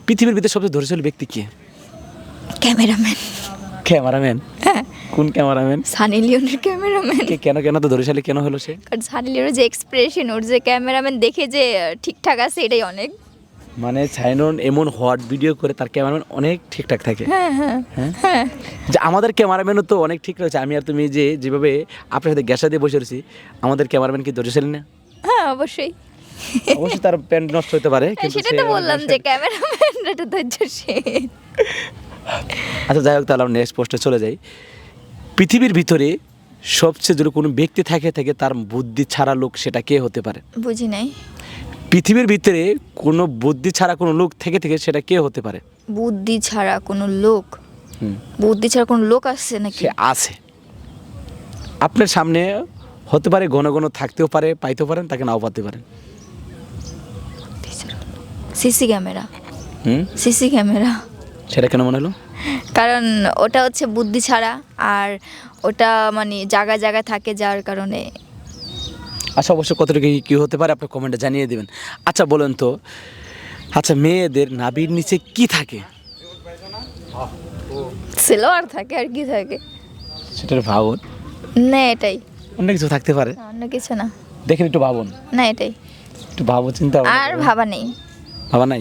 পৃথিবীর ভিতরে সবচেয়ে ধৈর্যশীল ব্যক্তি কে? ক্যামেরাম্যান। ক্যামেরাম্যান? হ্যাঁ, কোন ক্যামেরাম্যান? সানি লিওনের ক্যামেরাম্যান। কেন তো ধৈর্যশালী কেন হলো সে? কারণ সানি লিওনের যে এক্সপ্রেশন, ওর যে ক্যামেরাম্যান দেখে যে ঠিকঠাক আছে, এটাই অনেক। মানে সাইনন এমন হট ভিডিও করে তার ক্যামেরাম্যান অনেক ঠিকঠাক থাকে। হ্যাঁ হ্যাঁ হ্যাঁ হ্যাঁ। যে আমাদের ক্যামেরাম্যানও তো অনেক ঠিক রয়েছে। আমি আর তুমি যেভাবে আপনার সাথে গ্যাসা দিয়ে বসে রয়েছি, আমাদের ক্যামেরাম্যান কি ধৈর্যশালী না? হ্যাঁ অবশ্যই। অবশ্যই তার প্যান্ট নষ্ট হতে পারে, কিন্তু সেটাই সে তো অনেক বললাম যে ধৈর্যশালী। ক্যামেরাম্যান এটা ধৈর্যশীল। আচ্ছা যাই হোক, তাহলে আমরা নেক্সট পোস্টে চলে যাই। পৃথিবীর ভিতরে সবচেয়ে যদি কোনো ব্যক্তি থাকে তার বুদ্ধি ছাড়া লোক, সেটা কে হতে পারে? বুঝি নাই। পৃথিবীর ভিতরে কোনো বুদ্ধি ছাড়া কোনো লোক থেকে সে কে হতে পারে? বুদ্ধি ছাড়া কোনো লোক? হুম, বুদ্ধি ছাড়া কোনো লোক আসছে নাকি? সে আছে আপনার সামনে, হতে পারে ঘন ঘন থাকতেও পারে, পাইতেও পারেন, তাকে নাও পাতে পারেন। CC camera. হুম, সিসি ক্যামেরা। সেটা কেন মনে হলো? কারণ ওটা হচ্ছে বুদ্ধি ছাড়া, আর ওটা মানে জায়গায় জায়গায় থাকে, যার কারণে। আচ্ছা, অবশ্যই কতটুকু কী হতে পারে আপনার কমেন্টে জানিয়ে দেবেন। আচ্ছা বলেন তো, আচ্ছা মেয়েদের নাভির নিচে কি থাকে? সেলোয়ার থাকে, আর কি থাকে? সেটার ভাবুন। না এটাই। অন্য কিছু থাকতে পারে, না, অন্য কিছু না। দেখেন একটু ভাবুন, না এটাই। একটু ভাবো, চিন্তা আর ভাবা নেই। ভাবা নাই।